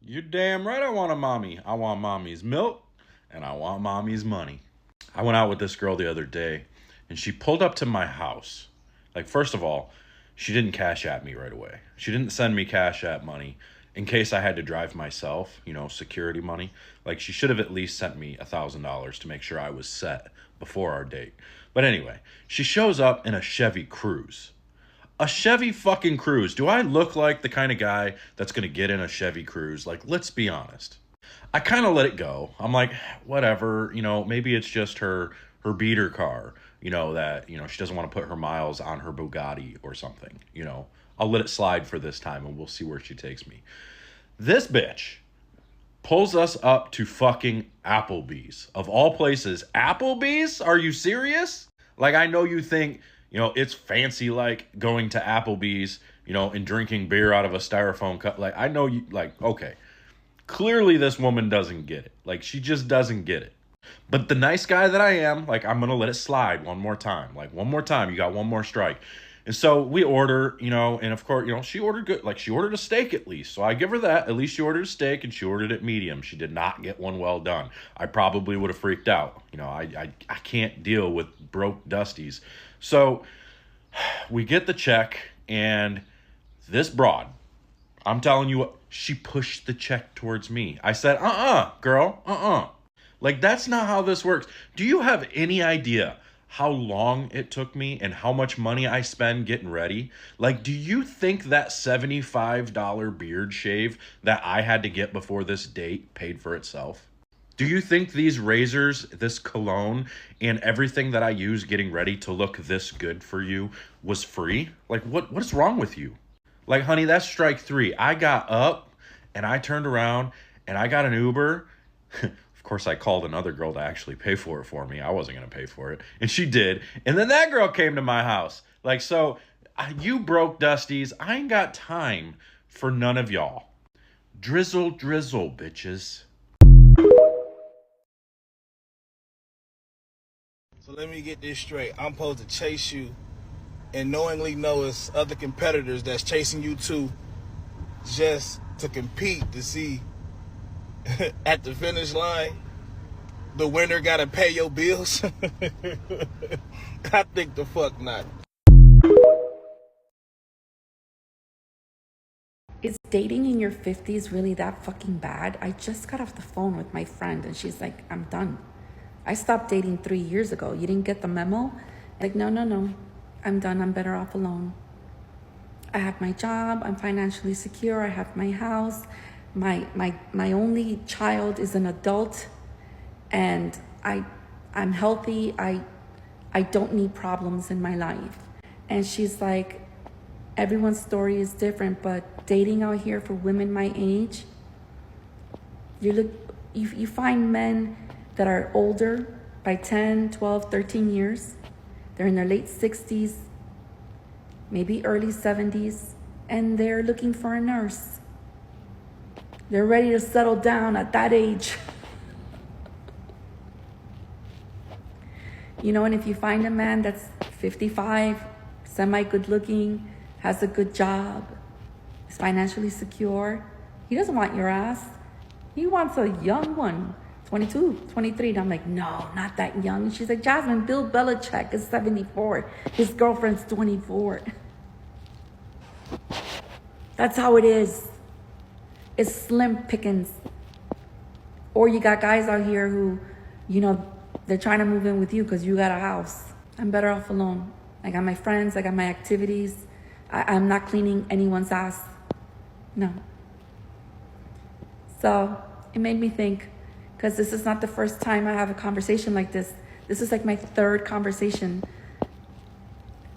You're damn right I want a mommy. I want mommy's milk and I want mommy's money. I went out with this girl the other day and she pulled up to my house. Like, first of all, she didn't cash at me right away. She didn't send me cash at money in case I had to drive myself, security money. Like, she should have at least sent me $1,000 to make sure I was set before our date. But anyway, she shows up in a Chevy Cruze. A Chevy fucking Cruze. Do I look like the kind of guy that's going to get in a Chevy Cruze? Like, let's be honest. I kind of let it go. I'm like, whatever, maybe it's just her beater car, that, she doesn't want to put her miles on her Bugatti or something. I'll let it slide for this time and we'll see where she takes me. This bitch pulls us up to fucking Applebee's. Of all places, Applebee's? Are you serious? Like, I know you think, it's fancy, like going to Applebee's, and drinking beer out of a styrofoam cup. Like, I know you, like, okay. Clearly, this woman doesn't get it. Like, she just doesn't get it. But the nice guy that I am, like, I'm going to let it slide one more time. Like, one more time. You got one more strike. And so we order, and of course, she ordered good. Like, she ordered a steak at least. So I give her that. At least she ordered a steak and she ordered it medium. She did not get one well done. I probably would have freaked out. I can't deal with broke Dusties. So we get the check and this broad, I'm telling you what, she pushed the check towards me. I said, girl. Like, that's not how this works. Do you have any idea how long it took me and how much money I spend getting ready? Like, do you think that $75 beard shave that I had to get before this date paid for itself? Do you think these razors, this cologne, and everything that I use getting ready to look this good for you was free? Like, what's wrong with you? Like, honey, that's strike three. I got up and I turned around and I got an Uber. Of course, I called another girl to actually pay for it for me. I wasn't going to pay for it. And she did. And then that girl came to my house. Like, so you broke Dusties. I ain't got time for none of y'all. Drizzle, drizzle, bitches. So let me get this straight. I'm supposed to chase you and knowingly know it's other competitors that's chasing you too, just to compete to see at the finish line the winner gotta pay your bills. I think the fuck not. Is dating in your 50s really that fucking bad? I just got off the phone with my friend and she's like, I'm done. I stopped dating 3 years ago. You didn't get the memo? Like, no. I'm done. I'm better off alone. I have my job. I'm financially secure. I have my house. My only child is an adult, and I'm healthy. I don't need problems in my life. And she's like, everyone's story is different, but dating out here for women my age, you find men that are older by 10, 12, 13 years. They're in their late 60s, maybe early 70s, and they're looking for a nurse. They're ready to settle down at that age. And if you find a man that's 55, semi-good looking, has a good job, is financially secure, he doesn't want your ass. He wants a young one, 22, 23. And I'm like, no, not that young. She's like, Jasmine, Bill Belichick is 74. His girlfriend's 24. That's how it is. It's slim pickings. Or you got guys out here who, they're trying to move in with you because you got a house. I'm better off alone. I got my friends. I got my activities. I'm not cleaning anyone's ass. No. So it made me think, because this is not the first time I have a conversation like this. This is like my third conversation.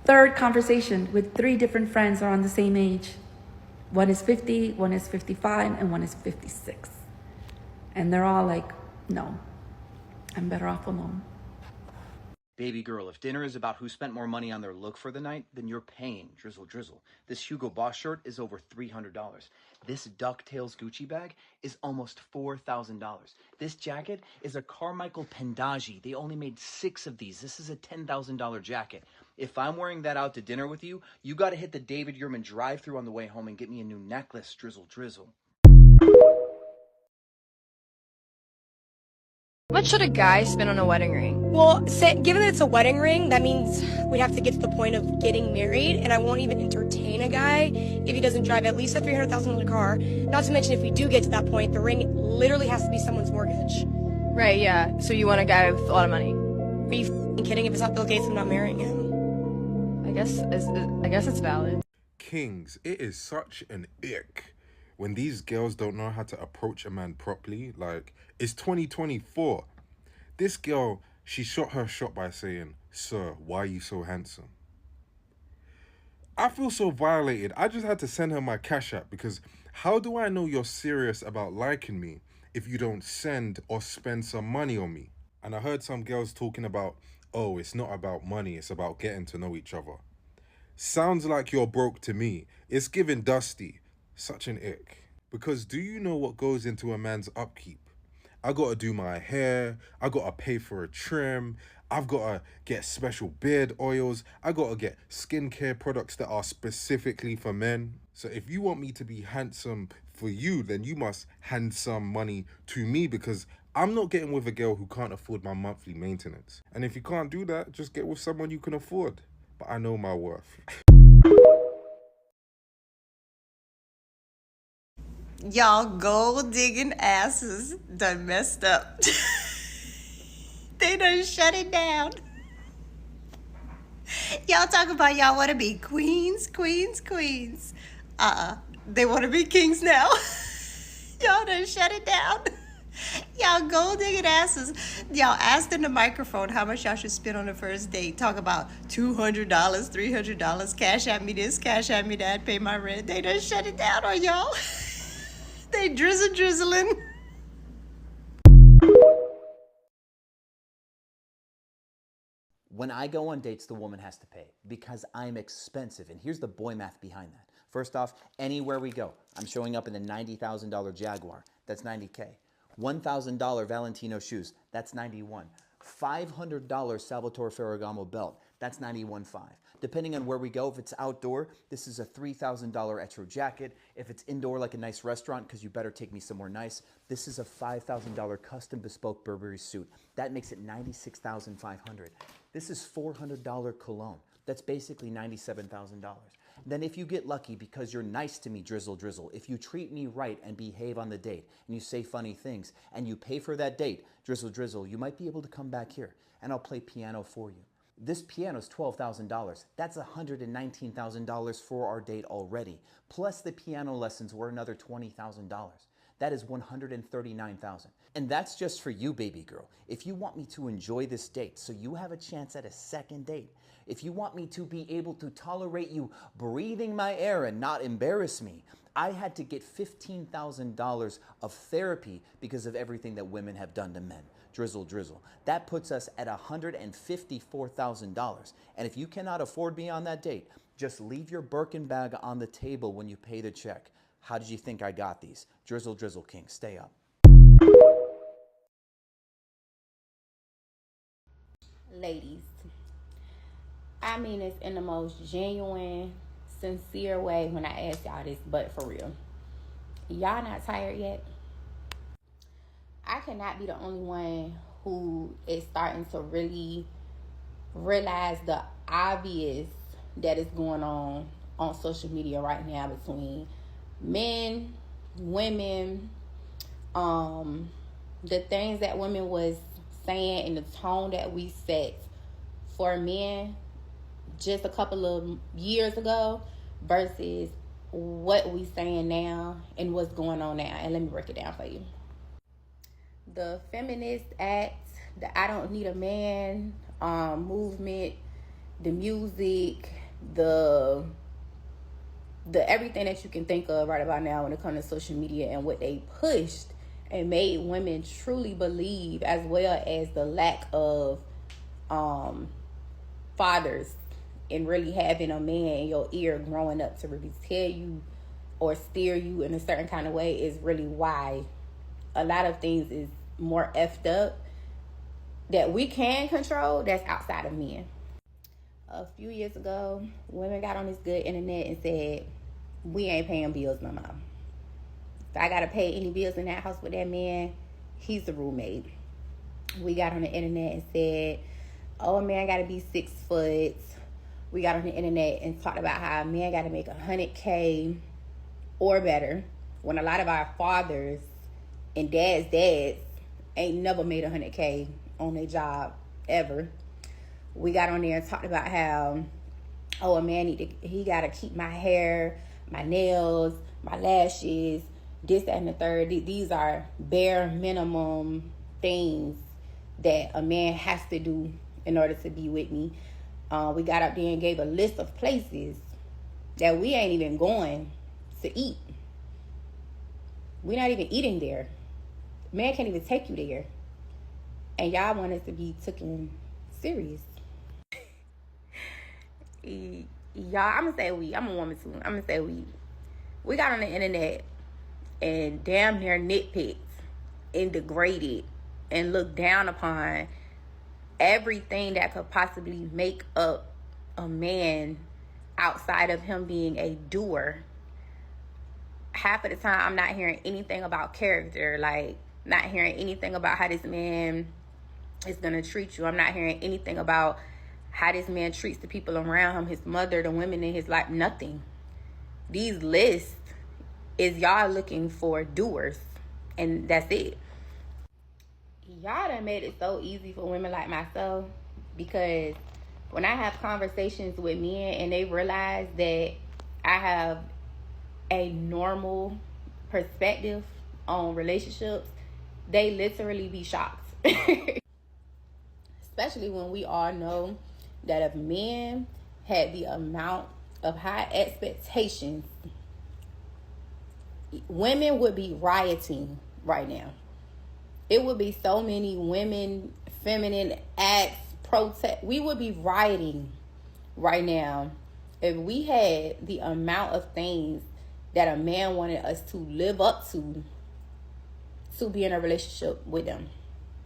Third conversation with 3 different friends are on the same age. One is 50, one is 55, and one is 56. And they're all like, no, I'm better off alone. Baby girl, if dinner is about who spent more money on their look for the night, then you're paying Drizzle Drizzle. This Hugo Boss shirt is over $300. This DuckTales Gucci bag is almost $4,000. This jacket is a Carmichael Pendaji. They only made 6 of these. This is a $10,000 jacket. If I'm wearing that out to dinner with you, you gotta hit the David Yurman drive-thru on the way home and get me a new necklace, Drizzle Drizzle. much should a guy spend on a wedding ring? Well, given that it's a wedding ring, that means we'd have to get to the point of getting married, and I won't even entertain a guy if he doesn't drive at least a $300,000 car. Not to mention, if we do get to that point, the ring literally has to be someone's mortgage. Right, yeah. So you want a guy with a lot of money? Are you f***ing kidding? If it's not Bill Gates, I'm not marrying him. I guess it's valid. Kings, it is such an ick when these girls don't know how to approach a man properly. Like, it's 2024. This girl, she shot her shot by saying, "Sir, why are you so handsome?" I feel so violated. I just had to send her my Cash App, because how do I know you're serious about liking me if you don't send or spend some money on me? And I heard some girls talking about, oh, it's not about money, it's about getting to know each other. Sounds like you're broke to me. It's giving dusty. Such an ick. Because do you know what goes into a man's upkeep? I gotta do my hair, I gotta pay for a trim, I've gotta get special beard oils, I gotta get skincare products that are specifically for men. So if you want me to be handsome for you, then you must hand some money to me, because I'm not getting with a girl who can't afford my monthly maintenance. And if you can't do that, just get with someone you can afford. But I know my worth. Y'all gold digging asses done messed up. They done shut it down. Y'all talk about y'all want to be queens. They want to be kings now. Y'all done shut it down. Y'all gold digging asses. Y'all asked in the microphone how much y'all should spend on the first date. Talk about $200, $300, cash at me this, cash at me that, pay my rent. They done shut it down on y'all. They drizzling. When I go on dates, the woman has to pay because I'm expensive. And here's the boy math behind that. First off, anywhere we go, I'm showing up in the $90,000 Jaguar. That's $90K. $1,000 Valentino shoes. That's $91. $500 Salvatore Ferragamo belt. That's $91.5. Depending on where we go, if it's outdoor, this is a $3,000 Etro jacket. If it's indoor, like a nice restaurant, because you better take me somewhere nice, this is a $5,000 custom bespoke Burberry suit. That makes it $96,500. This is $400 cologne. That's basically $97,000. Then if you get lucky because you're nice to me, Drizzle Drizzle, if you treat me right and behave on the date, and you say funny things, and you pay for that date, Drizzle Drizzle, you might be able to come back here, and I'll play piano for you. This piano is $12,000. That's $119,000 for our date already. Plus the piano lessons were another $20,000. That is $139,000. And that's just for you, baby girl. If you want me to enjoy this date so you have a chance at a second date, if you want me to be able to tolerate you breathing my air and not embarrass me, I had to get $15,000 of therapy because of everything that women have done to men. Drizzle Drizzle. That puts us at $154,000. And if you cannot afford me on that date, just leave your Birkin bag on the table when you pay the check. How did you think I got these? Drizzle Drizzle King, stay up. Ladies, I mean this in the most genuine, sincere way when I ask y'all this, but for real. Y'all not tired yet? I cannot be the only one who is starting to really realize the obvious that is going on social media right now between men, women, the things that women was saying and the tone that we set for men just a couple of years ago versus what we saying now and what's going on now. And let me break it down for you. The feminist act, the I don't need a man movement, the music, the everything that you can think of right about now when it comes to social media and what they pushed and made women truly believe, as well as the lack of fathers and really having a man in your ear growing up to really tell you or steer you in a certain kind of way, is really why a lot of things is more effed up that we can control that's outside of men. A few years ago, women got on this good internet and said, we ain't paying bills no more. If I gotta pay any bills in that house with that man, he's the roommate. We got on the internet and said, oh, a man got to be 6 foot. We got on the internet and talked about how a man got to make 100K or better, when a lot of our fathers and dads ain't never made 100K on their job ever. We got on there and talked about how, oh, a man he got to keep my hair, my nails, my lashes, this, that, and the third. These are bare minimum things that a man has to do in order to be with me. We got up there and gave a list of places that we ain't even going to eat. We're not even eating there. Man can't even take you there. And y'all want us to be taken serious. Y'all, I'm gonna say we. I'm a woman too. I'm gonna say we. We got on the internet and damn near nitpicked and degraded and looked down upon everything that could possibly make up a man outside of him being a doer. Half of the time, I'm not hearing anything about character, like not hearing anything about how this man is going to treat you. I'm not hearing anything about how this man treats the people around him, his mother, the women in his life, nothing. These lists is y'all looking for doers, and that's it. Y'all done made it so easy for women like myself, because when I have conversations with men and they realize that I have a normal perspective on relationships, they literally be shocked. Especially when we all know that if men had the amount of high expectations, women would be rioting right now. It would be so many women, feminine acts, protest. We would be rioting right now if we had the amount of things that a man wanted us to live up to be in a relationship with them.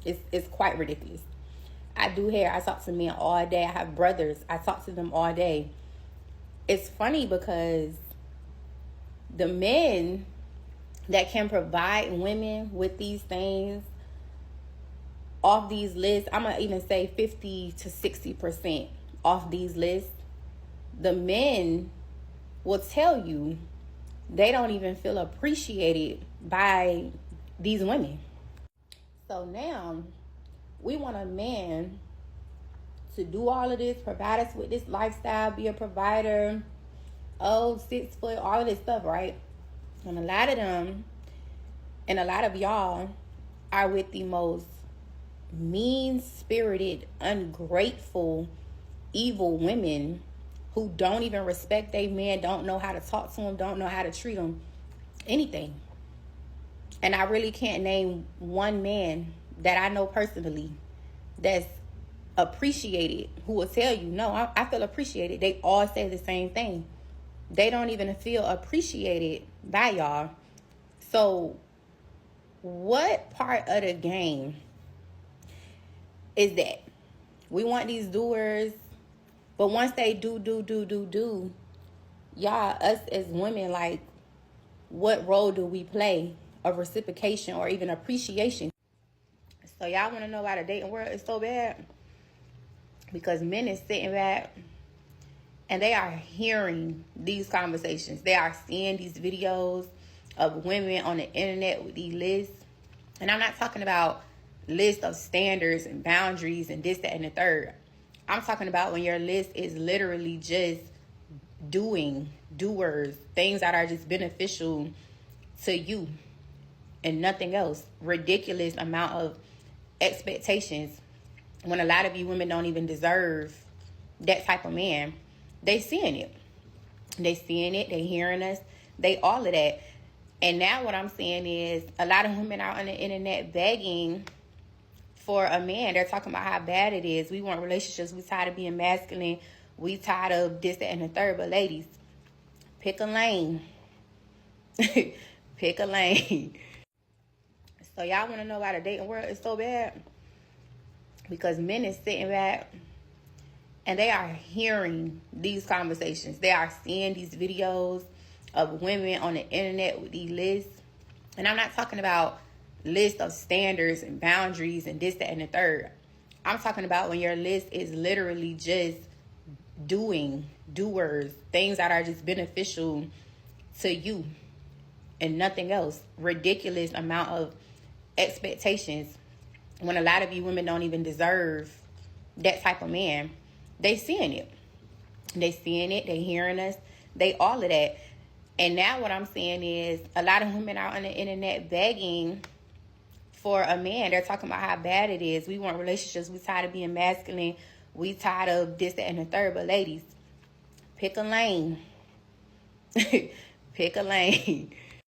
It's quite ridiculous. I do hair. I talk to men all day. I have brothers. I talk to them all day. It's funny because the men that can provide women with these things off these lists, I'm going to even say 50 to 60% off these lists, the men will tell you they don't even feel appreciated by these women. So now we want a man to do all of this, provide us with this lifestyle, be a provider, 6 foot, all of this stuff, right? And a lot of them, and a lot of y'all are with the most mean-spirited, ungrateful, evil women who don't even respect their man, don't know how to talk to them, don't know how to treat them, anything. And I really can't name one man that I know personally that's appreciated who will tell you, no, I feel appreciated. They all say the same thing. They don't even feel appreciated by y'all. So what part of the game is that? We want these doers, but once they do, y'all, us as women, like, what role do we play of reciprocation or even appreciation? So y'all want to know why the dating world is so bad? Because men is sitting back and they are hearing these conversations. They are seeing these videos of women on the internet with these lists. And I'm not talking about lists of standards and boundaries and this, that, and the third. I'm talking about when your list is literally just doers, things that are just beneficial to you and nothing else. Ridiculous amount of expectations when a lot of you women don't even deserve that type of man. They seeing it. They hearing us, they all of that. And now what I'm saying is a lot of women out on the internet begging for a man. They're talking about how bad it is. We want relationships. We tired of being masculine. We tired of this, that, and the third. But ladies, pick a lane. Pick a lane. So y'all want to know why the dating world is so bad? Because men is sitting back and they are hearing these conversations. They are seeing these videos of women on the internet with these lists. And I'm not talking about list of standards and boundaries and this, that, and the third. I'm talking about when your list is literally just doers, things that are just beneficial to you and nothing else. Ridiculous amount of expectations when a lot of you women don't even deserve that type of man. They seeing it. They hearing us, they all of that. And now what I'm saying is a lot of women are on the internet begging for a man. They're talking about how bad it is. We want relationships. We tired of being masculine. We tired of this, that, and the third. But ladies, pick a lane. Pick a lane.